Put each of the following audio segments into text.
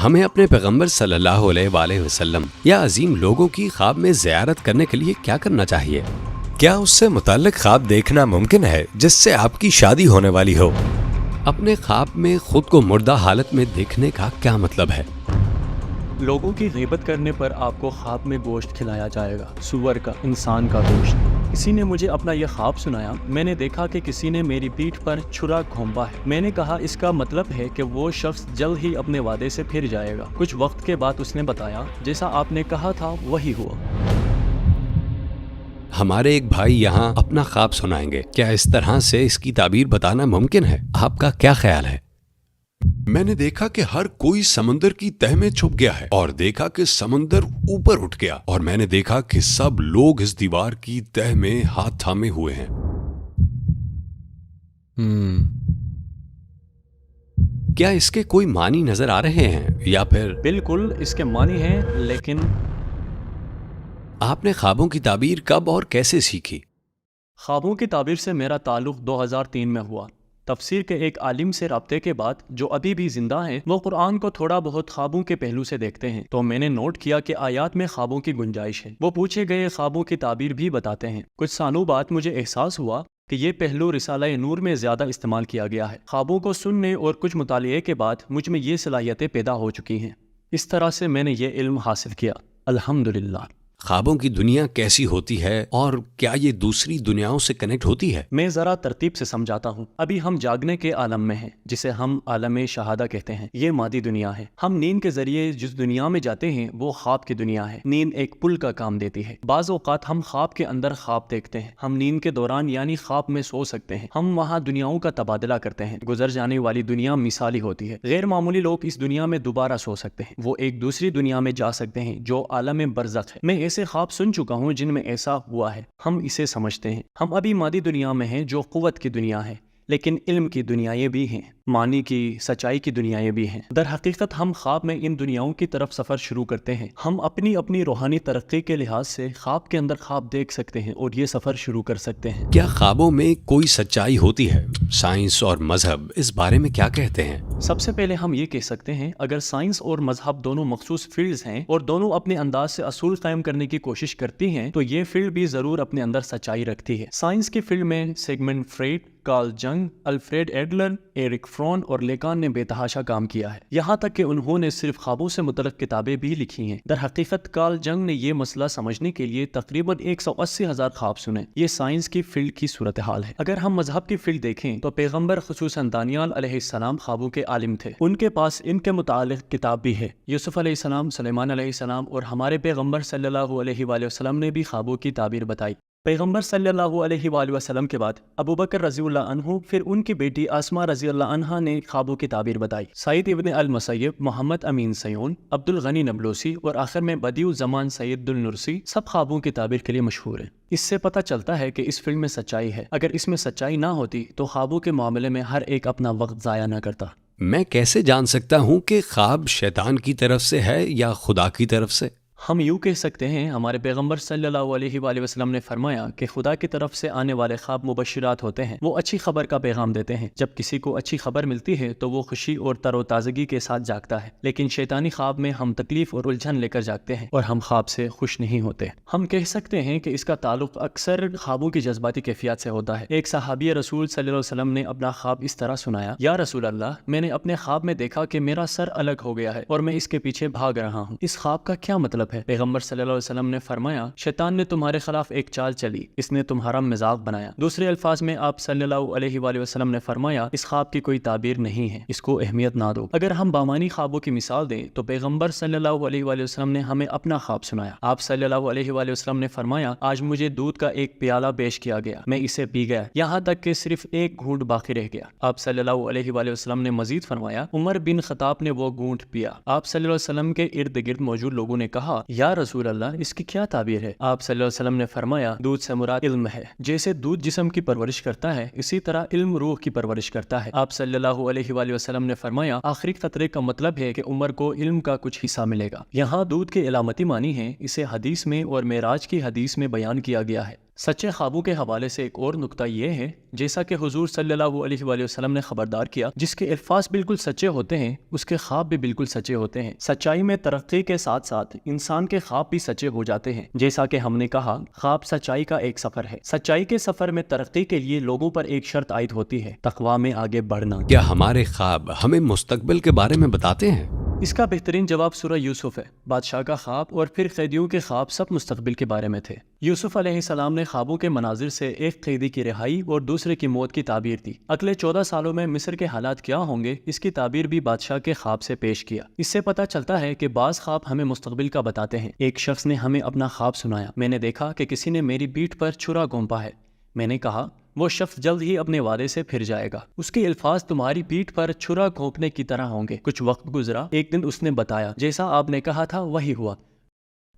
ہمیں اپنے پیغمبر صلی اللہ علیہ وآلہ وسلم یا عظیم لوگوں کی خواب میں زیارت کرنے کے لیے کیا کرنا چاہیے؟ کیا اس سے متعلق خواب دیکھنا ممکن ہے جس سے آپ کی شادی ہونے والی ہو؟ اپنے خواب میں خود کو مردہ حالت میں دیکھنے کا کیا مطلب ہے؟ لوگوں کی غیبت کرنے پر آپ کو خواب میں گوشت کھلایا جائے گا، سور کا، انسان کا گوشت۔ کسی نے مجھے اپنا یہ خواب سنایا، میں نے دیکھا کہ کسی نے میری پیٹھ پر چھرا گھونپا ہے۔ میں نے کہا اس کا مطلب ہے کہ وہ شخص جلد ہی اپنے وعدے سے پھر جائے گا۔ کچھ وقت کے بعد اس نے بتایا جیسا آپ نے کہا تھا وہی ہوا۔ ہمارے ایک بھائی یہاں اپنا خواب سنائیں گے، کیا اس طرح سے اس کی تعبیر بتانا ممکن ہے؟ آپ کا کیا خیال ہے؟ میں نے دیکھا کہ ہر کوئی سمندر کی تہ میں چھپ گیا ہے، اور دیکھا کہ سمندر اوپر اٹھ گیا، اور میں نے دیکھا کہ سب لوگ اس دیوار کی تہ میں ہاتھ تھامے ہوئے ہیں۔ کیا اس کے کوئی معنی نظر آ رہے ہیں یا پھر؟ بالکل اس کے معنی ہیں، لیکن آپ نے خوابوں کی تعبیر کب اور کیسے سیکھی؟ خوابوں کی تعبیر سے میرا تعلق 2003 میں ہوا۔ تفسیر کے ایک عالم سے رابطے کے بعد، جو ابھی بھی زندہ ہیں، وہ قرآن کو تھوڑا بہت خوابوں کے پہلو سے دیکھتے ہیں، تو میں نے نوٹ کیا کہ آیات میں خوابوں کی گنجائش ہے۔ وہ پوچھے گئے خوابوں کی تعبیر بھی بتاتے ہیں۔ کچھ سالوں بعد مجھے احساس ہوا کہ یہ پہلو رسالہ نور میں زیادہ استعمال کیا گیا ہے۔ خوابوں کو سننے اور کچھ مطالعے کے بعد مجھ میں یہ صلاحیتیں پیدا ہو چکی ہیں۔ اس طرح سے میں نے یہ علم حاصل کیا، الحمدللہ۔ خوابوں کی دنیا کیسی ہوتی ہے اور کیا یہ دوسری دنیاؤں سے کنیکٹ ہوتی ہے؟ میں ذرا ترتیب سے سمجھاتا ہوں۔ ابھی ہم جاگنے کے عالم میں ہیں، جسے ہم عالم شہادہ کہتے ہیں۔ یہ مادی دنیا ہے۔ ہم نیند کے ذریعے جس دنیا میں جاتے ہیں وہ خواب کی دنیا ہے۔ نیند ایک پل کا کام دیتی ہے۔ بعض اوقات ہم خواب کے اندر خواب دیکھتے ہیں۔ ہم نیند کے دوران یعنی خواب میں سو سکتے ہیں۔ ہم وہاں دنیاؤں کا تبادلہ کرتے ہیں۔ گزر جانے والی دنیا مثالی ہوتی ہے۔ غیر معمولی لوگ اس دنیا میں دوبارہ سو سکتے ہیں۔ وہ ایک دوسری دنیا میں جا سکتے ہیں جو عالم برزخ ہے۔ میں ایسے خواب سن چکا ہوں جن میں ایسا ہوا ہے۔ ہم اسے سمجھتے ہیں۔ ہم ابھی مادی دنیا میں ہیں جو قوت کی دنیا ہے، لیکن علم کی دنیایں بھی ہیں، معنی کی، سچائی کی دنیایں بھی ہیں۔ در حقیقت ہم خواب میں ان دنیاؤں کی طرف سفر شروع کرتے ہیں۔ ہم اپنی روحانی ترقی کے لحاظ سے خواب کے اندر خواب دیکھ سکتے ہیں اور یہ سفر شروع کر سکتے ہیں۔ کیا خوابوں میں کوئی سچائی ہوتی ہے؟ سائنس اور مذہب اس بارے میں کیا کہتے ہیں؟ سب سے پہلے ہم یہ کہہ سکتے ہیں، اگر سائنس اور مذہب دونوں مخصوص فیلڈز ہیں اور دونوں اپنے انداز سے اصول قائم کرنے کی کوشش کرتی ہیں، تو یہ فیلڈ بھی ضرور اپنے اندر سچائی رکھتی ہے۔ سائنس کی فیلڈ میں سیگمنڈ فریڈ، کارل جنگ، الفریڈ ایڈلر، ایرک فرون اور لیکان نے بے تحاشا کام کیا ہے۔ یہاں تک کہ انہوں نے صرف خوابوں سے متعلق کتابیں بھی لکھی ہیں۔ در حقیقت کارل جنگ نے یہ مسئلہ سمجھنے کے لیے تقریباً 180,000 خواب سنے۔ یہ سائنس کی فیلڈ کی صورتحال ہے۔ اگر ہم مذہب کی فیلڈ دیکھیں تو پیغمبر خصوصاً دانیال علیہ السلام خوابوں کے عالم تھے۔ ان کے پاس ان کے متعلق کتاب بھی ہے۔ یوسف علیہ السلام، سلیمان علیہ السلام اور ہمارے پیغمبر صلی اللہ علیہ وآلہ وسلم نے بھی خوابوں کی تعبیر بتائی۔ پیغمبر صلی اللہ علیہ وآلہ وسلم کے بعد ابوبکر رضی اللہ عنہ، پھر ان کی بیٹی آسمہ رضی اللہ عنہا نے خوابوں کی تعبیر بتائی۔ سعید ابن المسیب، محمد امین سیون، عبد الغنی نبلوسی اور آخر میں بدیع الزمان سید النرسی سب خوابوں کی تعبیر کے لیے مشہور ہیں۔ اس سے پتہ چلتا ہے کہ اس فلم میں سچائی ہے۔ اگر اس میں سچائی نہ ہوتی تو خوابوں کے معاملے میں ہر ایک اپنا وقت ضائع نہ کرتا۔ میں کیسے جان سکتا ہوں کہ خواب شیطان کی طرف سے ہے یا خدا کی طرف سے؟ ہم یوں کہہ سکتے ہیں، ہمارے پیغمبر صلی اللہ علیہ وآلہ وسلم نے فرمایا کہ خدا کی طرف سے آنے والے خواب مبشرات ہوتے ہیں۔ وہ اچھی خبر کا پیغام دیتے ہیں۔ جب کسی کو اچھی خبر ملتی ہے تو وہ خوشی اور تر و تازگی کے ساتھ جاگتا ہے، لیکن شیطانی خواب میں ہم تکلیف اور الجھن لے کر جاگتے ہیں اور ہم خواب سے خوش نہیں ہوتے۔ ہم کہہ سکتے ہیں کہ اس کا تعلق اکثر خوابوں کی جذباتی کیفیات سے ہوتا ہے۔ ایک صحابی رسول صلی اللہ علیہ وسلم نے اپنا خواب اس طرح سنایا، یا رسول اللہ، میں نے اپنے خواب میں دیکھا کہ میرا سر الگ ہو گیا ہے اور میں اس کے پیچھے بھاگ رہا ہوں۔ اس خواب کا کیا مطلب ہے؟ پیغمبر صلی اللہ علیہ وسلم نے فرمایا، شیطان نے تمہارے خلاف ایک چال چلی، اس نے تمہارا مذاق بنایا۔ دوسرے الفاظ میں آپ صلی اللہ علیہ وآلہ وسلم نے فرمایا، اس خواب کی کوئی تعبیر نہیں ہے، اس کو اہمیت نہ دو۔ اگر ہم بامانی خوابوں کی مثال دیں تو پیغمبر صلی اللہ علیہ وآلہ وسلم نے ہمیں اپنا خواب سنایا۔ آپ صلی اللہ علیہ وآلہ وسلم نے فرمایا، آج مجھے دودھ کا ایک پیالہ پیش کیا گیا، میں اسے پی گیا، یہاں تک کہ صرف ایک گھونٹ باقی رہ گیا۔ آپ صلی اللہ علیہ وآلہ وسلم نے مزید فرمایا، عمر بن خطاب نے وہ گھونٹ پیا۔ آپ صلی اللہ علیہ وسلم کے ارد گرد موجود لوگوں نے کہا، یا رسول اللہ، اس کی کیا تعبیر ہے؟ آپ صلی اللہ علیہ وسلم نے فرمایا، دودھ سے مراد علم ہے۔ جیسے دودھ جسم کی پرورش کرتا ہے، اسی طرح علم روح کی پرورش کرتا ہے۔ آپ صلی اللہ علیہ وآلہ وسلم نے فرمایا، آخری قطرے کا مطلب ہے کہ عمر کو علم کا کچھ حصہ ملے گا۔ یہاں دودھ کے علامتی معنی ہیں، اسے حدیث میں اور معراج کی حدیث میں بیان کیا گیا ہے۔ سچے خوابوں کے حوالے سے ایک اور نقطہ یہ ہے، جیسا کہ حضور صلی اللہ علیہ وآلہ وسلم نے خبردار کیا، جس کے الفاظ بالکل سچے ہوتے ہیں اس کے خواب بھی بالکل سچے ہوتے ہیں۔ سچائی میں ترقی کے ساتھ ساتھ انسان کے خواب بھی سچے ہو جاتے ہیں۔ جیسا کہ ہم نے کہا، خواب سچائی کا ایک سفر ہے۔ سچائی کے سفر میں ترقی کے لیے لوگوں پر ایک شرط عائد ہوتی ہے، تقویٰ میں آگے بڑھنا۔ کیا ہمارے خواب ہمیں مستقبل کے بارے میں بتاتے ہیں؟ اس کا بہترین جواب سورہ یوسف ہے۔ بادشاہ کا خواب اور پھر قیدیوں کے خواب سب مستقبل کے بارے میں تھے۔ یوسف علیہ السلام نے خوابوں کے مناظر سے ایک قیدی کی رہائی اور دوسرے کی موت کی تعبیر دی۔ اگلے 14 سالوں میں مصر کے حالات کیا ہوں گے، اس کی تعبیر بھی بادشاہ کے خواب سے پیش کیا۔ اس سے پتہ چلتا ہے کہ بعض خواب ہمیں مستقبل کا بتاتے ہیں۔ ایک شخص نے ہمیں اپنا خواب سنایا، میں نے دیکھا کہ کسی نے میری پیٹھ پر چھرا گھونپا ہے۔ میں نے کہا، وہ شخص جلد ہی اپنے وعدے سے پھر جائے گا، اس کے الفاظ تمہاری پیٹھ پر چھرا گھونپنے کی طرح ہوں گے۔ کچھ وقت گزرا، ایک دن اس نے بتایا، جیسا آپ نے کہا تھا وہی ہوا۔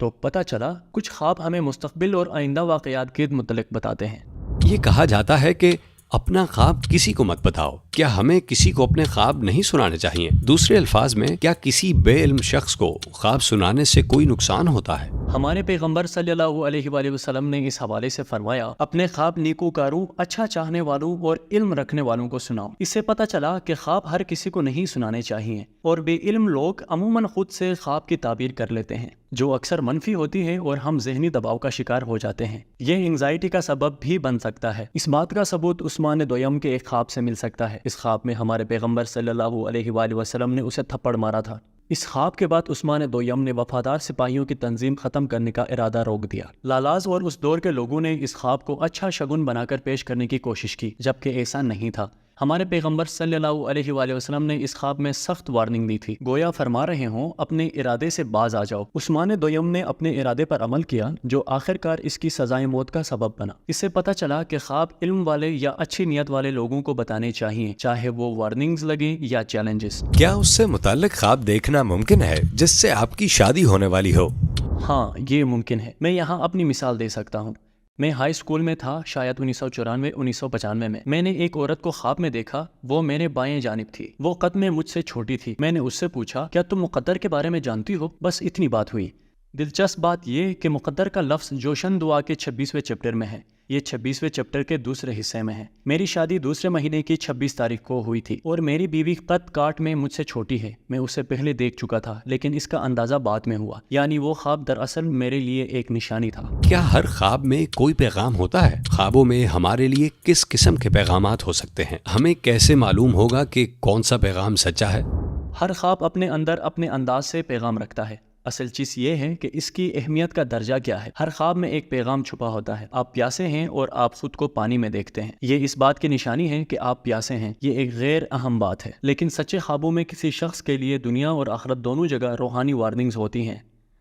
تو پتہ چلا کچھ خواب ہمیں مستقبل اور آئندہ واقعات کے متعلق بتاتے ہیں۔ یہ کہا جاتا ہے کہ اپنا خواب کسی کو مت بتاؤ۔ کیا ہمیں کسی کو اپنے خواب نہیں سنانے چاہیے؟ دوسرے الفاظ میں، کیا کسی بے علم شخص کو خواب سنانے سے کوئی نقصان ہوتا ہے؟ ہمارے پیغمبر صلی اللہ علیہ وآلہ وسلم نے اس حوالے سے فرمایا، اپنے خواب نیکوکاروں، اچھا چاہنے والوں اور علم رکھنے والوں کو سناؤ۔ اس سے پتہ چلا کہ خواب ہر کسی کو نہیں سنانے چاہیے، اور بے علم لوگ عموماً خود سے خواب کی تعبیر کر لیتے ہیں، جو اکثر منفی ہوتی ہے، اور ہم ذہنی دباؤ کا شکار ہو جاتے ہیں۔ یہ انگزائٹی کا سبب بھی بن سکتا ہے۔ اس بات کا ثبوت عثمان دویم کے ایک خواب سے مل سکتا ہے۔ اس خواب میں ہمارے پیغمبر صلی اللہ علیہ وآلہ وسلم نے اسے تھپڑ مارا تھا۔ اس خواب کے بعد عثمان دویم نے وفادار سپاہیوں کی تنظیم ختم کرنے کا ارادہ روک دیا۔ لالاز اور اس دور کے لوگوں نے اس خواب کو اچھا شگن بنا کر پیش کرنے کی کوشش کی، جبکہ ایسا نہیں تھا۔ ہمارے پیغمبر صلی اللہ علیہ وآلہ وسلم نے اس خواب میں سخت وارننگ دی تھی، گویا فرما رہے ہوں اپنے ارادے سے باز آ جاؤ۔ عثمان دویم نے اپنے ارادے پر عمل کیا، جو آخرکار اس کی سزائے موت کا سبب بنا۔ اس سے پتہ چلا کہ خواب علم والے یا اچھی نیت والے لوگوں کو بتانے چاہیے، چاہے وہ وارننگز لگیں یا چیلنجز۔ کیا اس سے متعلق خواب دیکھنا ممکن ہے جس سے آپ کی شادی ہونے والی ہو؟ ہاں، یہ ممکن ہے۔ میں یہاں اپنی مثال دے سکتا ہوں۔ میں ہائی اسکول میں تھا، شاید 1994-1995 میں۔ میں نے ایک عورت کو خواب میں دیکھا، وہ میرے بائیں جانب تھی، وہ قد میں مجھ سے چھوٹی تھی۔ میں نے اس سے پوچھا، کیا تم مقدر کے بارے میں جانتی ہو؟ بس اتنی بات ہوئی۔ دلچسپ بات یہ کہ مقدر کا لفظ جوشن دعا کے 26ویں چیپٹر میں ہے۔ یہ 26ویں چیپٹر کے دوسرے حصے میں ہے۔ میری شادی دوسرے مہینے کی 26 تاریخ کو ہوئی تھی، اور میری بیوی قد کاٹ میں مجھ سے چھوٹی ہے۔ میں اسے پہلے دیکھ چکا تھا، لیکن اس کا اندازہ بعد میں ہوا، یعنی وہ خواب دراصل میرے لیے ایک نشانی تھا۔ کیا ہر خواب میں کوئی پیغام ہوتا ہے؟ خوابوں میں ہمارے لیے کس قسم کے پیغامات ہو سکتے ہیں؟ ہمیں کیسے معلوم ہوگا کہ کون سا پیغام سچا ہے؟ ہر خواب اپنے اندر اپنے انداز سے پیغام رکھتا ہے۔ اصل چیز یہ ہے کہ اس کی اہمیت کا درجہ کیا ہے۔ ہر خواب میں ایک پیغام چھپا ہوتا ہے۔ آپ پیاسے ہیں اور آپ خود کو پانی میں دیکھتے ہیں، یہ اس بات کی نشانی ہے کہ آپ پیاسے ہیں۔ یہ ایک غیر اہم بات ہے، لیکن سچے خوابوں میں کسی شخص کے لیے دنیا اور آخرت دونوں جگہ روحانی وارننگز ہوتی ہیں۔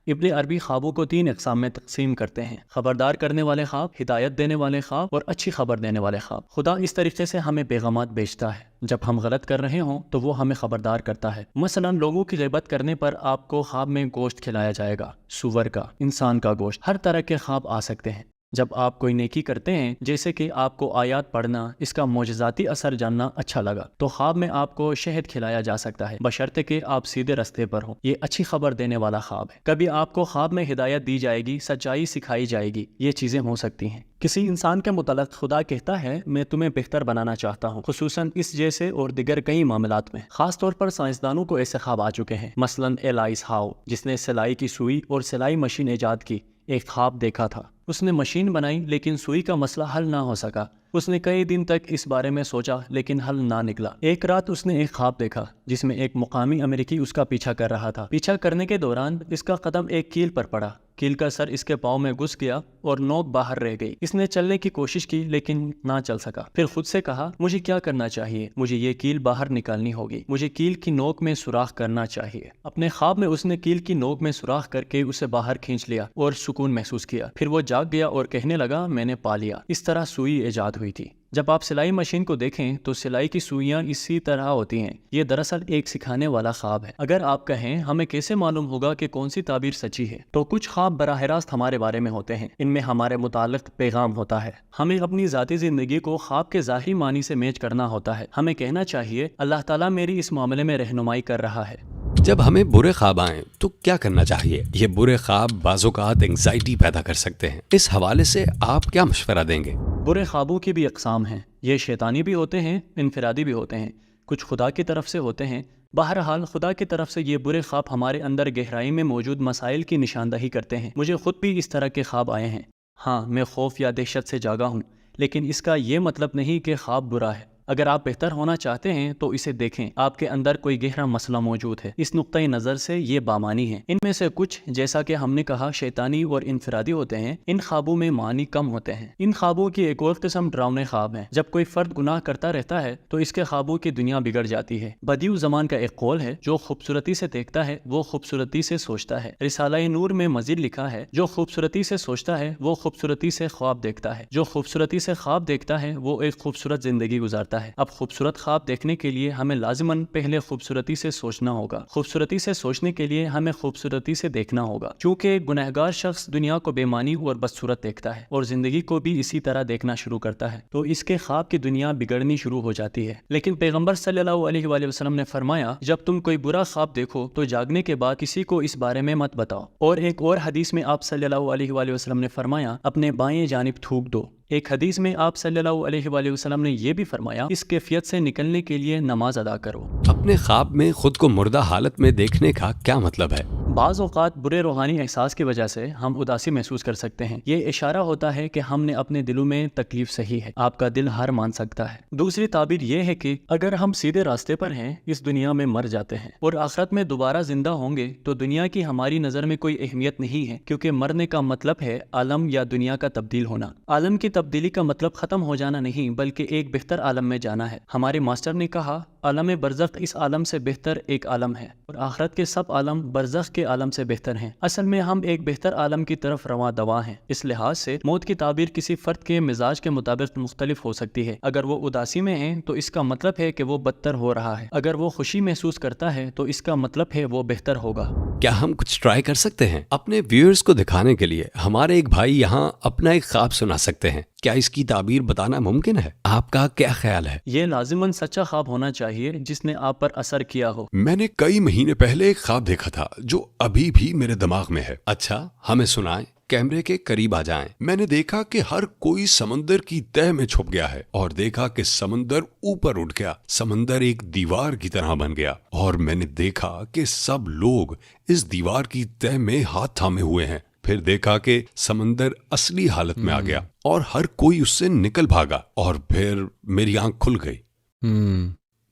ابن عربی خوابوں کو 3 اقسام میں تقسیم کرتے ہیں: خبردار کرنے والے خواب، ہدایت دینے والے خواب، اور اچھی خبر دینے والے خواب۔ خدا اس طریقے سے ہمیں پیغامات بھیجتا ہے۔ جب ہم غلط کر رہے ہوں تو وہ ہمیں خبردار کرتا ہے۔ مثلا لوگوں کی غیبت کرنے پر آپ کو خواب میں گوشت کھلایا جائے گا، سور کا، انسان کا گوشت، ہر طرح کے خواب آ سکتے ہیں۔ جب آپ کوئی نیکی کرتے ہیں، جیسے کہ آپ کو آیات پڑھنا، اس کا معجزاتی اثر جاننا اچھا لگا، تو خواب میں آپ کو شہد کھلایا جا سکتا ہے، بشرطے کہ آپ سیدھے راستے پر ہوں۔ یہ اچھی خبر دینے والا خواب ہے۔ کبھی آپ کو خواب میں ہدایت دی جائے گی، سچائی سکھائی جائے گی، یہ چیزیں ہو سکتی ہیں۔ کسی انسان کے متعلق خدا کہتا ہے، میں تمہیں بہتر بنانا چاہتا ہوں، خصوصاً اس جیسے اور دیگر کئی معاملات میں۔ خاص طور پر سائنسدانوں کو ایسے خواب آ چکے ہیں۔ مثلاً ایلائس ہاؤ، جس نے سلائی کی سوئی اور سلائی مشین ایجاد کی، ایک خواب دیکھا تھا۔ اس نے مشین بنائی، لیکن سوئی کا مسئلہ حل نہ ہو سکا۔ اس نے کئی دن تک اس بارے میں سوچا، لیکن حل نہ نکلا۔ ایک رات اس نے ایک خواب دیکھا جس میں ایک مقامی امریکی اس کا پیچھا کر رہا تھا۔ پیچھا کرنے کے دوران اس کا قدم ایک کیل پر پڑا، کیل کا سر اس کے پاؤں میں گھس گیا اور نوک باہر رہ گئی۔ اس نے چلنے کی کوشش کی لیکن نہ چل سکا۔ پھر خود سے کہا، مجھے کیا کرنا چاہیے؟ مجھے یہ کیل باہر نکالنی ہوگی، مجھے کیل کی نوک میں سوراخ کرنا چاہیے۔ اپنے خواب میں اس نے کیل کی نوک میں سوراخ کر کے اسے باہر کھینچ لیا اور سکون محسوس کیا۔ پھر وہ جاگ گیا اور کہنے لگا، میں نے پا لیا۔ اس طرح سوئی ایجاد ہوئی تھی۔ جب آپ سلائی مشین کو دیکھیں تو سلائی کی سوئیاں اسی طرح ہوتی ہیں۔ یہ دراصل ایک سکھانے والا خواب ہے۔ اگر آپ کہیں ہمیں کیسے معلوم ہوگا کہ کون سی تعبیر سچی ہے، تو کچھ خواب براہ راست ہمارے بارے میں ہوتے ہیں۔ ان میں ہمارے متعلق پیغام ہوتا ہے۔ ہمیں اپنی ذاتی زندگی کو خواب کے ظاہری معنی سے میچ کرنا ہوتا ہے۔ ہمیں کہنا چاہیے، اللہ تعالیٰ میری اس معاملے میں رہنمائی کر رہا ہے۔ جب ہمیں برے خواب آئیں تو کیا کرنا چاہیے؟ یہ برے خواب بعض اوقات انگزائٹی پیدا کر سکتے ہیں، اس حوالے سے آپ کیا مشورہ دیں گے؟ برے خوابوں کی بھی اقسام ہیں، یہ شیطانی بھی ہوتے ہیں، انفرادی بھی ہوتے ہیں، کچھ خدا کی طرف سے ہوتے ہیں۔ بہرحال خدا کی طرف سے یہ برے خواب ہمارے اندر گہرائی میں موجود مسائل کی نشاندہی کرتے ہیں۔ مجھے خود بھی اس طرح کے خواب آئے ہیں۔ ہاں، میں خوف یا دہشت سے جاگا ہوں، لیکن اس کا یہ مطلب نہیں کہ خواب برا ہے۔ اگر آپ بہتر ہونا چاہتے ہیں تو اسے دیکھیں، آپ کے اندر کوئی گہرا مسئلہ موجود ہے۔ اس نقطۂ نظر سے یہ بامانی ہے۔ ان میں سے کچھ، جیسا کہ ہم نے کہا، شیطانی اور انفرادی ہوتے ہیں۔ ان خوابوں میں معنی کم ہوتے ہیں۔ ان خوابوں کی ایک اور قسم ڈراؤنے خواب ہیں۔ جب کوئی فرد گناہ کرتا رہتا ہے تو اس کے خوابوں کی دنیا بگڑ جاتی ہے۔ بدیع زمان کا ایک قول ہے، جو خوبصورتی سے دیکھتا ہے وہ خوبصورتی سے سوچتا ہے۔ رسالہ نور میں مزید لکھا ہے، جو خوبصورتی سے سوچتا ہے وہ خوبصورتی سے خواب دیکھتا ہے، جو خوبصورتی سے خواب دیکھتا ہے وہ ایک خوبصورت زندگی گزارتا ہے۔ اب خوبصورت خواب دیکھنے کے لیے ہمیں لازماً پہلے خوبصورتی سے سوچنا ہوگا۔ خوبصورتی سے سوچنے کے لیے ہمیں خوبصورتی سے دیکھنا ہوگا، چونکہ گنہگار شخص دنیا کو بے معنی اور بدصورت دیکھتا ہے اور زندگی کو بھی اسی طرح دیکھنا شروع کرتا ہے، تو اس کے خواب کی دنیا بگڑنی شروع ہو جاتی ہے۔ لیکن پیغمبر صلی اللہ علیہ وآلہ وسلم نے فرمایا، جب تم کوئی برا خواب دیکھو تو جاگنے کے بعد کسی کو اس بارے میں مت بتاؤ۔ اور ایک اور حدیث میں آپ صلی اللہ علیہ وآلہ وسلم نے فرمایا، اپنے بائیں جانب تھوک دو۔ ایک حدیث میں آپ صلی اللہ علیہ وآلہ وسلم نے یہ بھی فرمایا، اس کیفیت سے نکلنے کے لیے نماز ادا کرو۔ اپنے خواب میں خود کو مردہ حالت میں دیکھنے کا کیا مطلب ہے؟ بعض اوقات برے روحانی احساس کی وجہ سے ہم اداسی محسوس کر سکتے ہیں۔ یہ اشارہ ہوتا ہے کہ ہم نے اپنے دلوں میں تکلیف سہی ہے، آپ کا دل ہار مان سکتا ہے۔ دوسری تعبیر یہ ہے کہ اگر ہم سیدھے راستے پر ہیں، اس دنیا میں مر جاتے ہیں اور آخرت میں دوبارہ زندہ ہوں گے، تو دنیا کی ہماری نظر میں کوئی اہمیت نہیں ہے، کیونکہ مرنے کا مطلب ہے عالم یا دنیا کا تبدیل ہونا۔ عالم کی تبدیلی کا مطلب ختم ہو جانا نہیں، بلکہ ایک بہتر عالم میں جانا ہے۔ ہمارے ماسٹر نے کہا، عالم برزخ اس عالم سے بہتر ایک عالم ہے، اور آخرت کے سب عالم برزخ کے عالم سے بہتر ہیں۔ اصل میں ہم ایک بہتر عالم کی طرف رواں دواں ہیں۔ اس لحاظ سے موت کی تعبیر کسی فرد کے مزاج کے مطابق مختلف ہو سکتی ہے۔ اگر وہ اداسی میں ہے تو اس کا مطلب ہے کہ وہ بدتر ہو رہا ہے، اگر وہ خوشی محسوس کرتا ہے تو اس کا مطلب ہے وہ بہتر ہوگا۔ کیا ہم کچھ ٹرائی کر سکتے ہیں؟ اپنے ویورز کو دکھانے کے لیے ہمارے ایک بھائی یہاں اپنا ایک خواب سنا سکتے ہیں، کیا اس کی تعبیر بتانا ممکن ہے؟ آپ کا کیا خیال ہے؟ یہ لازماً سچا خواب ہونا چاہیے جس نے آپ پر اثر کیا ہو۔ میں نے کئی مہینے پہلے ایک خواب دیکھا تھا جو ابھی بھی میرے دماغ میں ہے۔ اچھا، ہمیں سنائیں، کیمرے کے قریب آ جائیں۔ میں نے دیکھا کہ ہر کوئی سمندر کی تہ میں چھپ گیا ہے، اور دیکھا کہ سمندر اوپر اٹھ گیا، سمندر ایک دیوار کی طرح بن گیا، اور میں نے دیکھا کہ سب لوگ اس دیوار کی تہ میں ہاتھ تھامے ہوئے ہیں۔ پھر دیکھا کہ سمندر اصلی حالت میں آ گیا اور ہر کوئی اس سے نکل بھاگا، اور پھر میری آنکھ کھل گئی۔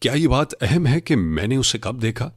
کیا یہ بات اہم ہے کہ میں نے اسے کب دیکھا؟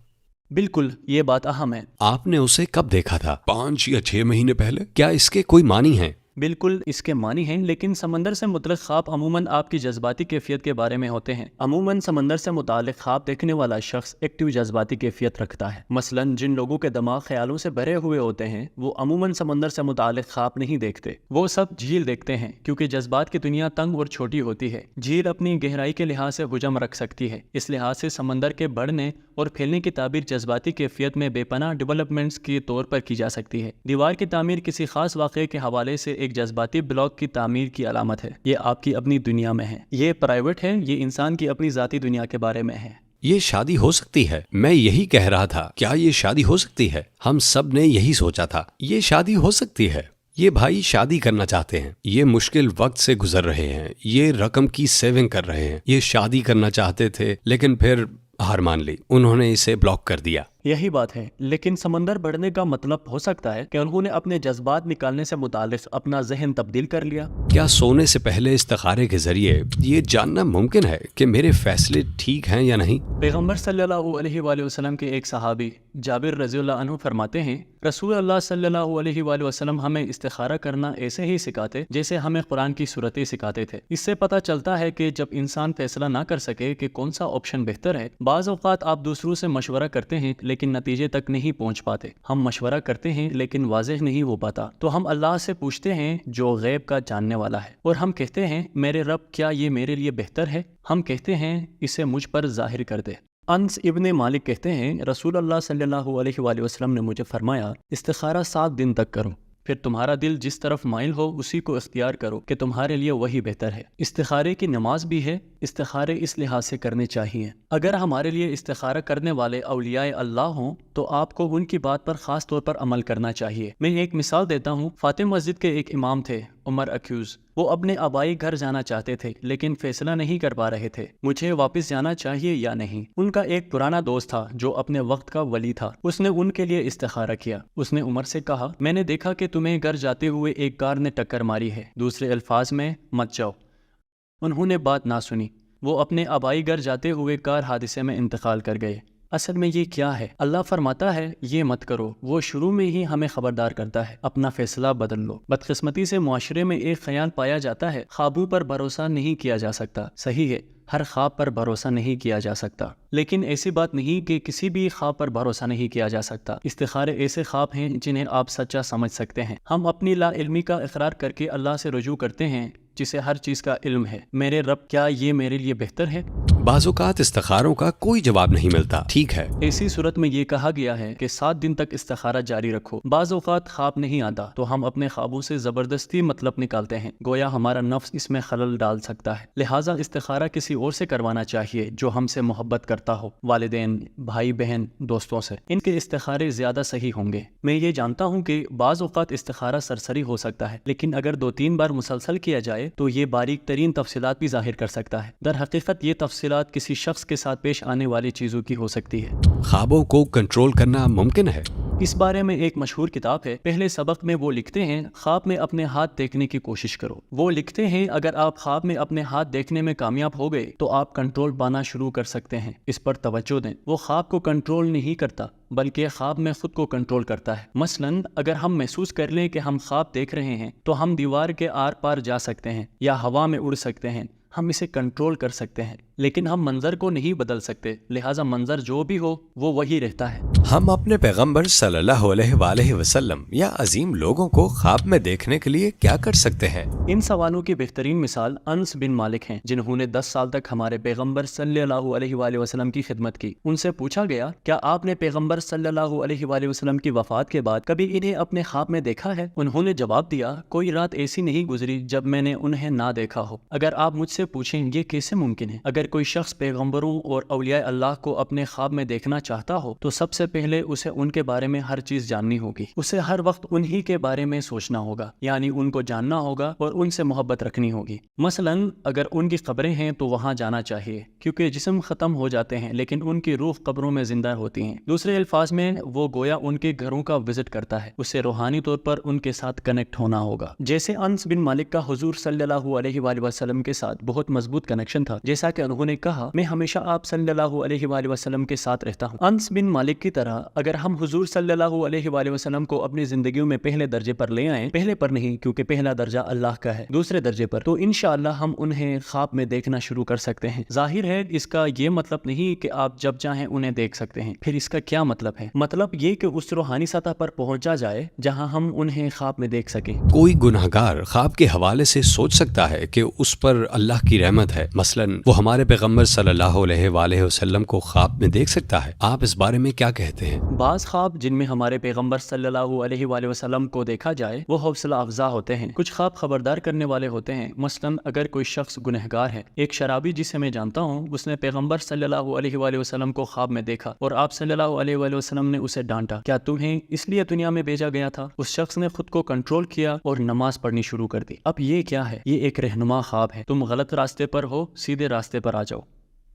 بالکل، یہ بات اہم ہے۔ آپ نے اسے کب دیکھا تھا؟ 5 یا 6 مہینے پہلے۔ کیا اس کے کوئی معنی ہیں؟ بالکل اس کے معنی ہیں، لیکن سمندر سے متعلق خواب عموماً آپ کی جذباتی کیفیت کے بارے میں ہوتے ہیں۔ عموماً سمندر سے متعلق خواب دیکھنے والا شخص ایکٹیو جذباتی کیفیت رکھتا ہے۔ مثلاً جن لوگوں کے دماغ خیالوں سے بھرے ہوئے ہوتے ہیں وہ عموماً سمندر سے متعلق خواب نہیں دیکھتے، وہ سب جھیل دیکھتے ہیں، کیونکہ جذبات کی دنیا تنگ اور چھوٹی ہوتی ہے۔ جھیل اپنی گہرائی کے لحاظ سے حجم رکھ سکتی ہے، اس لحاظ سے سمندر کے بڑھنے اور پھیلنے کی تعبیر جذباتی کیفیت میں بے پناہ ڈیولپمنٹس کے طور پر کی جا سکتی ہے۔ دیوار کی تعمیر کسی خاص واقعے کے حوالے سے ایک جذباتی بلاک کی تعمیر کی علامت ہے۔ یہ آپ کی اپنی دنیا میں ہے، یہ پرائیویٹ ہے، یہ انسان کی اپنی ذاتی دنیا کے بارے میں ہے۔ یہ شادی ہو سکتی ہے؟ میں یہی کہہ رہا تھا، کیا یہ شادی ہو سکتی ہے؟ ہم سب نے یہی سوچا تھا، یہ شادی ہو سکتی ہے۔ یہ بھائی شادی کرنا چاہتے ہیں، یہ مشکل وقت سے گزر رہے ہیں، یہ رقم کی سیونگ کر رہے ہیں، یہ شادی کرنا چاہتے تھے لیکن پھر ہار مان لی، انہوں نے اسے بلاک کر دیا۔ یہی بات ہے، لیکن سمندر بڑھنے کا مطلب ہو سکتا ہے کہ انہوں نے اپنے جذبات نکالنے سے متعلق اپنا ذہن تبدیل کر لیا۔ کیا سونے سے پہلے استخارے کے ذریعے یہ جاننا ممکن ہے کہ میرے فیصلے ٹھیک ہیں یا نہیں؟ پیغمبر صلی اللہ علیہ وآلہ وسلم کے ایک صحابی جابر رضی اللہ عنہ فرماتے ہیں، رسول اللہ صلی اللہ علیہ وآلہ وسلم ہمیں استخارہ کرنا ایسے ہی سکھاتے جیسے ہمیں قرآن کی صورتیں سکھاتے تھے۔ اس سے پتہ چلتا ہے کہ جب انسان فیصلہ نہ کر سکے کہ کون سا آپشن بہتر ہے، بعض اوقات آپ دوسروں سے مشورہ کرتے ہیں لیکن نتیجے تک نہیں پہنچ پاتے۔ ہم مشورہ کرتے ہیں لیکن واضح نہیں ہو پاتا، تو ہم اللہ سے پوچھتے ہیں جو غیب کا جاننے والا ہے، اور ہم کہتے ہیں میرے رب کیا یہ میرے لیے بہتر ہے؟ ہم کہتے ہیں اسے مجھ پر ظاہر کر دے۔ انس ابن مالک کہتے ہیں رسول اللہ صلی اللہ علیہ وآلہ وسلم نے مجھے فرمایا استخارہ 7 دن تک کرو، پھر تمہارا دل جس طرف مائل ہو اسی کو اختیار کرو کہ تمہارے لیے وہی بہتر ہے۔ استخارے کی نماز بھی ہے، استخارے اس لحاظ سے کرنے چاہیے اگر ہمارے لیے استخارہ کرنے والے اولیاء اللہ ہوں تو آپ کو ان کی بات پر خاص طور پر عمل کرنا چاہیے۔ میں ایک مثال دیتا ہوں، فاطم مسجد کے ایک امام تھے عمر اکیوز، وہ اپنے آبائی گھر جانا چاہتے تھے لیکن فیصلہ نہیں کر پا رہے تھے مجھے واپس جانا چاہیے یا نہیں۔ ان کا ایک پرانا دوست تھا جو اپنے وقت کا ولی تھا، اس نے ان کے لیے استخارہ کیا۔ اس نے عمر سے کہا، میں نے دیکھا کہ تمہیں گھر جاتے ہوئے ایک کار نے ٹکر ماری ہے، دوسرے الفاظ میں مت جاؤ۔ انہوں نے بات نہ سنی، وہ اپنے آبائی گھر جاتے ہوئے کار حادثے میں انتقال کر گئے۔ اصل میں یہ کیا ہے؟ اللہ فرماتا ہے یہ مت کرو، وہ شروع میں ہی ہمیں خبردار کرتا ہے، اپنا فیصلہ بدل لو۔ بدقسمتی سے معاشرے میں ایک خیال پایا جاتا ہے، خوابوں پر بھروسہ نہیں کیا جا سکتا۔ صحیح ہے، ہر خواب پر بھروسہ نہیں کیا جا سکتا، لیکن ایسی بات نہیں کہ کسی بھی خواب پر بھروسہ نہیں کیا جا سکتا۔ استخارے ایسے خواب ہیں جنہیں آپ سچا سمجھ سکتے ہیں۔ ہم اپنی لا علمی کا اقرار کر کے اللہ سے رجوع کرتے ہیں جسے ہر چیز کا علم ہے۔ میرے رب، کیا یہ میرے لیے بہتر ہے؟ بعض اوقات استخاروں کا کوئی جواب نہیں ملتا، ٹھیک ہے، ایسی صورت میں یہ کہا گیا ہے کہ 7 دن تک استخارہ جاری رکھو۔ بعض اوقات خواب نہیں آتا تو ہم اپنے خوابوں سے زبردستی مطلب نکالتے ہیں، گویا ہمارا نفس اس میں خلل ڈال سکتا ہے۔ لہٰذا استخارہ کسی اور سے کروانا چاہیے جو ہم سے محبت کرتا ہو، والدین، بھائی بہن، دوستوں سے۔ ان کے استخارے زیادہ صحیح ہوں گے۔ میں یہ جانتا ہوں کہ بعض اوقات استخارہ سرسری ہو سکتا ہے، لیکن اگر 2-3 بار مسلسل کیا جائے تو یہ باریک ترین تفصیلات بھی ظاہر کر سکتا ہے۔ در حقیقت یہ تفصیلات کسی شخص کے ساتھ پیش آنے والی چیزوں کی ہو سکتی ہے۔ خوابوں کو کنٹرول کرنا ممکن ہے؟ اس بارے میں ایک مشہور کتاب ہے، پہلے سبق میں وہ لکھتے ہیں خواب میں اپنے ہاتھ دیکھنے کی کوشش کرو۔ وہ لکھتے ہیں اگر آپ خواب میں اپنے ہاتھ دیکھنے میں کامیاب ہو گئے تو آپ کنٹرول پانا شروع کر سکتے ہیں۔ اس پر توجہ دیں، وہ خواب کو کنٹرول نہیں کرتا بلکہ خواب میں خود کو کنٹرول کرتا ہے۔ مثلاً اگر ہم محسوس کر لیں کہ ہم خواب دیکھ رہے ہیں تو ہم دیوار کے آر پار جا سکتے ہیں یا ہوا میں اڑ سکتے ہیں، ہم اسے کنٹرول کر سکتے ہیں، لیکن ہم منظر کو نہیں بدل سکتے، لہٰذا منظر جو بھی ہو وہ وہی رہتا ہے۔ ہم اپنے پیغمبر صلی اللہ علیہ وآلہ وسلم یا عظیم لوگوں کو خواب میں دیکھنے کے لیے کیا کر سکتے ہیں؟ ان سوالوں کی بہترین مثال انس بن مالک ہیں، جنہوں نے 10 سال تک ہمارے پیغمبر صلی اللہ علیہ وآلہ وسلم کی خدمت کی۔ ان سے پوچھا گیا، کیا آپ نے پیغمبر صلی اللہ علیہ وآلہ وسلم کی وفات کے بعد کبھی انہیں اپنے خواب میں دیکھا ہے؟ انہوں نے جواب دیا، کوئی رات ایسی نہیں گزری جب میں نے انہیں نہ دیکھا ہو۔ اگر آپ مجھ سے پوچھیں یہ کیسے ممکن ہے؟ اگر کوئی شخص پیغمبروں اور اولیاء اللہ کو اپنے خواب میں دیکھنا چاہتا ہو تو سب سے پہلے اسے ان کے بارے میں ہر چیز جاننی ہوگی، اسے ہر وقت انہی کے بارے میں سوچنا ہوگا، یعنی ان کو جاننا ہوگا اور ان سے محبت رکھنی ہوگی۔ مثلاً اگر ان کی قبریں ہیں تو وہاں جانا چاہیے، کیونکہ جسم ختم ہو جاتے ہیں لیکن ان کی روح قبروں میں زندہ ہوتی ہیں۔ دوسرے الفاظ میں وہ گویا ان کے گھروں کا وزٹ کرتا ہے، اسے روحانی طور پر ان کے ساتھ کنیکٹ ہونا ہوگا۔ جیسے انس بن مالک کا حضور صلی اللہ علیہ وآلہ وسلم کے ساتھ بہت مضبوط کنیکشن تھا، جیسا کہ انہوں نے کہا، میں ہمیشہ آپ صلی اللہ علیہ وآلہ وسلم کے ساتھ رہتا ہوں۔ انس بن مالک کی طرح اگر ہم حضور صلی اللہ علیہ وآلہ وسلم کو اپنی زندگیوں میں پہلے درجے پر لے آئیں، پہلے پر نہیں کیونکہ پہلا درجہ اللہ کا ہے، دوسرے درجے پر، تو انشاءاللہ ہم انہیں خواب میں دیکھنا شروع کر سکتے ہیں۔ ظاہر ہے اس کا یہ مطلب نہیں کہ آپ جب چاہیں انہیں دیکھ سکتے ہیں۔ پھر اس کا کیا مطلب ہے؟ مطلب یہ کہ اس روحانی سطح پر پہنچا جائے جہاں ہم انہیں خواب میں دیکھ سکیں۔ کوئی گناہگار خواب کے حوالے سے سوچ سکتا ہے کہ اس پر اللہ کی رحمت ہے، مثلاً وہ ہمارے پیغمبر صلی اللہ علیہ وآلہ وسلم کو خواب میں دیکھ سکتا ہے، آپ اس بارے میں کیا کہتے ہیں؟ بعض خواب جن میں ہمارے پیغمبر صلی اللہ علیہ وآلہ وسلم کو دیکھا جائے وہ حوصلہ افزا ہوتے ہیں، کچھ خواب خبردار کرنے والے ہوتے ہیں۔ مثلاً اگر کوئی شخص گنہگار ہے، ایک شرابی جسے میں جانتا ہوں، اس نے پیغمبر صلی اللہ علیہ وآلہ وسلم کو خواب میں دیکھا اور آپ صلی اللہ علیہ وآلہ وسلم نے اسے ڈانٹا، کیا تمہیں اس لیے دنیا میں بھیجا گیا تھا؟ اس شخص نے خود کو کنٹرول کیا اور نماز پڑھنی شروع کر دی۔ اب یہ کیا ہے؟ یہ ایک رہنما خواب ہے، تم غلط راستے پر ہو، سیدھے راستے پر آ جاؤ۔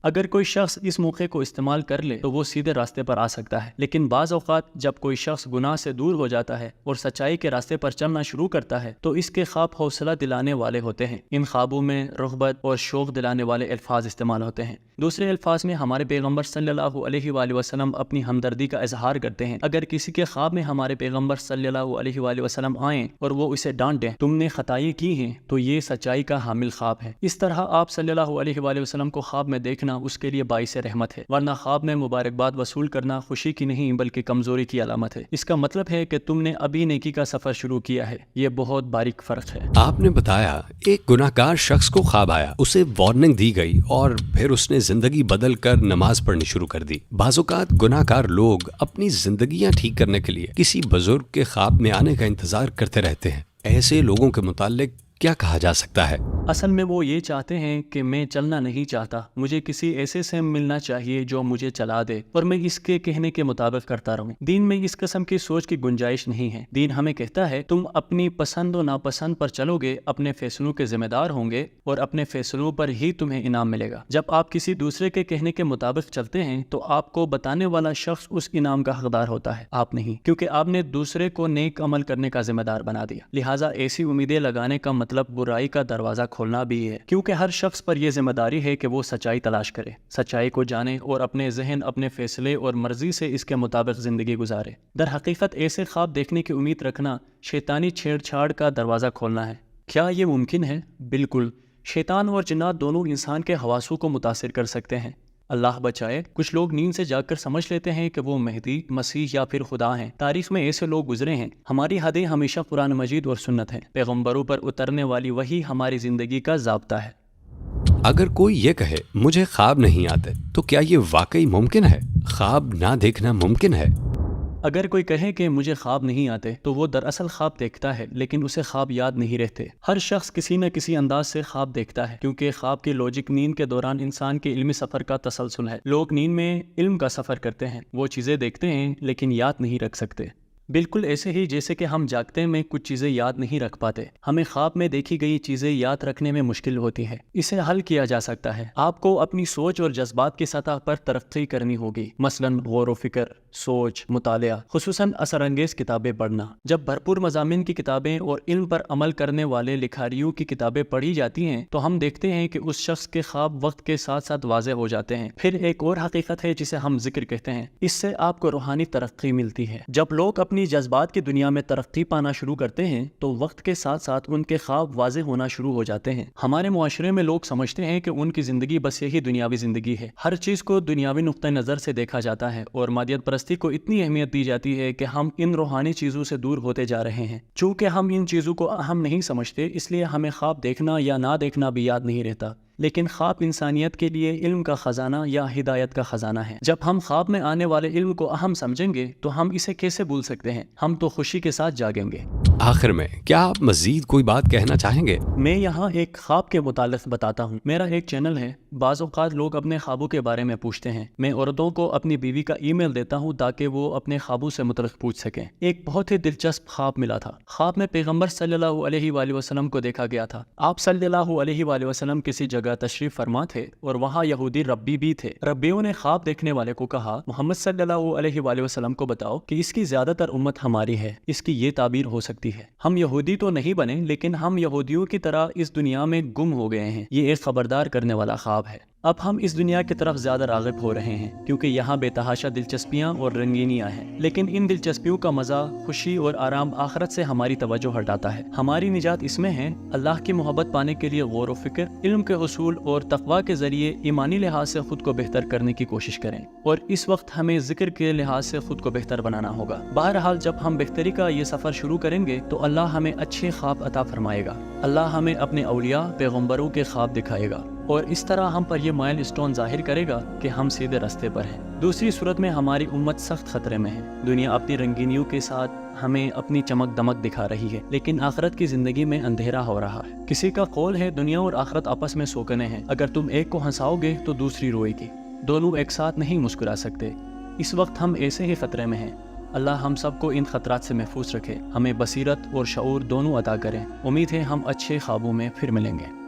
اگر کوئی شخص اس موقع کو استعمال کر لے تو وہ سیدھے راستے پر آ سکتا ہے، لیکن بعض اوقات جب کوئی شخص گناہ سے دور ہو جاتا ہے اور سچائی کے راستے پر چلنا شروع کرتا ہے تو اس کے خواب حوصلہ دلانے والے ہوتے ہیں۔ ان خوابوں میں رغبت اور شوق دلانے والے الفاظ استعمال ہوتے ہیں۔ دوسرے الفاظ میں ہمارے پیغمبر صلی اللہ علیہ وآلہ وسلم اپنی ہمدردی کا اظہار کرتے ہیں۔ اگر کسی کے خواب میں ہمارے پیغمبر صلی اللہ علیہ وآلہ وسلم آئیں اور وہ اسے ڈانٹ دیں، تم نے خطائی کی ہیں، تو یہ سچائی کا حامل خواب ہے۔ اس طرح آپ صلی اللہ علیہ وآلہ وسلم کو خواب میں دیکھنا دینا اس کے لیے باعث رحمت ہے، ورنہ خواب میں مبارکباد وصول کرنا خوشی کی نہیں بلکہ کمزوری کی علامت ہے۔ اس کا مطلب ہے کہ تم نے ابھی نیکی کا سفر شروع کیا ہے۔ یہ بہت باریک فرق ہے۔ آپ نے بتایا ایک گناہ گار شخص کو خواب آیا، اسے وارننگ دی گئی اور پھر اس نے زندگی بدل کر نماز پڑھنی شروع کر دی۔ بعض اوقات گناہ گار لوگ اپنی زندگیاں ٹھیک کرنے کے لیے کسی بزرگ کے خواب میں آنے کا انتظار کرتے رہتے ہیں۔ ایسے لوگوں کے متعلق کیا کہا جا سکتا ہے؟ اصل میں وہ یہ چاہتے ہیں کہ میں چلنا نہیں چاہتا، مجھے کسی ایسے سے ملنا چاہیے جو مجھے چلا دے اور میں اس کے کہنے کے مطابق کرتا رہوں۔ دین میں اس قسم کی سوچ کی گنجائش نہیں ہے۔ دین ہمیں کہتا ہے تم اپنی پسند و ناپسند پر چلو گے، اپنے فیصلوں کے ذمہ دار ہوں گے اور اپنے فیصلوں پر ہی تمہیں انعام ملے گا۔ جب آپ کسی دوسرے کے کہنے کے مطابق چلتے ہیں تو آپ کو بتانے والا شخص اس انعام کا حقدار ہوتا ہے، آپ نہیں، کیونکہ آپ نے دوسرے کو نیک عمل کرنے کا ذمہ دار بنا دیا۔ لہٰذا ایسی امیدیں لگانے کا مطلب برائی کا دروازہ کھولنا بھی ہے، کیونکہ ہر شخص پر یہ ذمہ داری ہے کہ وہ سچائی تلاش کرے، سچائی کو جانے اور اپنے ذہن، اپنے فیصلے اور مرضی سے اس کے مطابق زندگی گزارے۔ در حقیقت ایسے خواب دیکھنے کی امید رکھنا شیطانی چھیڑ چھاڑ کا دروازہ کھولنا ہے۔ کیا یہ ممکن ہے؟ بالکل۔ شیطان اور جنات دونوں انسان کے حواسوں کو متاثر کر سکتے ہیں۔ اللہ بچائے، کچھ لوگ نیند سے جاگ کر سمجھ لیتے ہیں کہ وہ مہدی، مسیح یا پھر خدا ہیں۔ تاریخ میں ایسے لوگ گزرے ہیں۔ ہماری حدیں ہمیشہ قرآن مجید اور سنت ہیں۔ پیغمبروں پر اترنے والی وحی ہماری زندگی کا ضابطہ ہے۔ اگر کوئی یہ کہے مجھے خواب نہیں آتے تو کیا یہ واقعی ممکن ہے؟ خواب نہ دیکھنا ممکن ہے؟ اگر کوئی کہے کہ مجھے خواب نہیں آتے تو وہ دراصل خواب دیکھتا ہے لیکن اسے خواب یاد نہیں رہتے۔ ہر شخص کسی نہ کسی انداز سے خواب دیکھتا ہے، کیونکہ خواب کی لوجک نیند کے دوران انسان کے علمی سفر کا تسلسل ہے۔ لوگ نیند میں علم کا سفر کرتے ہیں، وہ چیزیں دیکھتے ہیں لیکن یاد نہیں رکھ سکتے۔ بالکل ایسے ہی جیسے کہ ہم جاگتے میں کچھ چیزیں یاد نہیں رکھ پاتے، ہمیں خواب میں دیکھی گئی چیزیں یاد رکھنے میں مشکل ہوتی ہے۔ اسے حل کیا جا سکتا ہے۔ آپ کو اپنی سوچ اور جذبات کی سطح پر ترقی کرنی ہوگی، مثلاً غور و فکر، سوچ، مطالعہ، خصوصاً اثر انگیز کتابیں پڑھنا۔ جب بھرپور مضامین کی کتابیں اور علم پر عمل کرنے والے لکھاریوں کی کتابیں پڑھی جاتی ہیں تو ہم دیکھتے ہیں کہ اس شخص کے خواب وقت کے ساتھ ساتھ واضح ہو جاتے ہیں۔ پھر ایک اور حقیقت ہے جسے ہم ذکر کہتے ہیں، اس سے آپ کو روحانی ترقی ملتی ہے۔ جب لوگ اپنی جذبات کی دنیا میں ترقی پانا شروع کرتے ہیں تو وقت کے ساتھ ساتھ ان کے خواب واضح ہونا شروع ہو جاتے ہیں۔ ہمارے معاشرے میں لوگ سمجھتے ہیں کہ ان کی زندگی بس یہی دنیاوی زندگی ہے، ہر چیز کو دنیاوی نقطہ نظر سے دیکھا جاتا ہے اور مادیت پرستی کو اتنی اہمیت دی جاتی ہے کہ ہم ان روحانی چیزوں سے دور ہوتے جا رہے ہیں۔ چونکہ ہم ان چیزوں کو اہم نہیں سمجھتے، اس لیے ہمیں خواب دیکھنا یا نہ دیکھنا بھی یاد نہیں رہتا۔ لیکن خواب انسانیت کے لیے علم کا خزانہ یا ہدایت کا خزانہ ہے۔ جب ہم خواب میں آنے والے علم کو اہم سمجھیں گے تو ہم اسے کیسے بھول سکتے ہیں؟ ہم تو خوشی کے ساتھ جاگیں گے۔ آخر میں کیا آپ مزید کوئی بات کہنا چاہیں گے؟ میں یہاں ایک خواب کے متعلق بتاتا ہوں۔ میرا ایک چینل ہے، بعض اوقات لوگ اپنے خوابوں کے بارے میں پوچھتے ہیں۔ میں عورتوں کو اپنی بیوی کا ای میل دیتا ہوں تاکہ وہ اپنے خوابوں سے متعلق پوچھ سکیں۔ ایک بہت ہی دلچسپ خواب ملا تھا۔ خواب میں پیغمبر صلی اللہ علیہ وآلہ وسلم کو دیکھا گیا تھا۔ آپ صلی اللہ علیہ وآلہ وسلم کسی جگہ تشریف فرما تھے اور وہاں یہودی ربی بھی تھے۔ ربیوں نے خواب دیکھنے والے کو کہا، محمد صلی اللہ علیہ وآلہ وسلم کو بتاؤ کہ اس کی زیادہ تر امت ہماری ہے، اس کی یہ تعبیر ہو سکتی ہے، ہم یہودی تو نہیں بنے لیکن ہم یہودیوں کی طرح اس دنیا میں گم ہو گئے ہیں۔ یہ ایک خبردار کرنے والا خواب ہے۔ اب ہم اس دنیا کی طرف زیادہ راغب ہو رہے ہیں کیونکہ یہاں بے تحاشا دلچسپیاں اور رنگینیاں ہیں، لیکن ان دلچسپیوں کا مزہ، خوشی اور آرام آخرت سے ہماری توجہ ہٹاتا ہے۔ ہماری نجات اس میں ہے اللہ کی محبت پانے کے لیے غور و فکر، علم کے حصول اور تقویٰ کے ذریعے ایمانی لحاظ سے خود کو بہتر کرنے کی کوشش کریں، اور اس وقت ہمیں ذکر کے لحاظ سے خود کو بہتر بنانا ہوگا۔ بہرحال جب ہم بہتری کا یہ سفر شروع کریں گے تو اللہ ہمیں اچھے خواب عطا فرمائے گا۔ اللہ ہمیں اپنے اولیاء، پیغمبروں کے خواب دکھائے گا اور اس طرح ہم پر یہ مائل اسٹون ظاہر کرے گا کہ ہم سیدھے راستے پر ہیں۔ دوسری صورت میں ہماری امت سخت خطرے میں ہے۔ دنیا اپنی رنگینیوں کے ساتھ ہمیں اپنی چمک دمک دکھا رہی ہے، لیکن آخرت کی زندگی میں اندھیرا ہو رہا ہے۔ کسی کا قول ہے دنیا اور آخرت آپس میں سوکنے ہیں، اگر تم ایک کو ہنساؤ گے تو دوسری روئے گی، دونوں ایک ساتھ نہیں مسکرا سکتے۔ اس وقت ہم ایسے ہی خطرے میں ہیں۔ اللہ ہم سب کو ان خطرات سے محفوظ رکھے، ہمیں بصیرت اور شعور دونوں عطا کریں۔ امید ہے ہم اچھے خوابوں میں پھر ملیں گے۔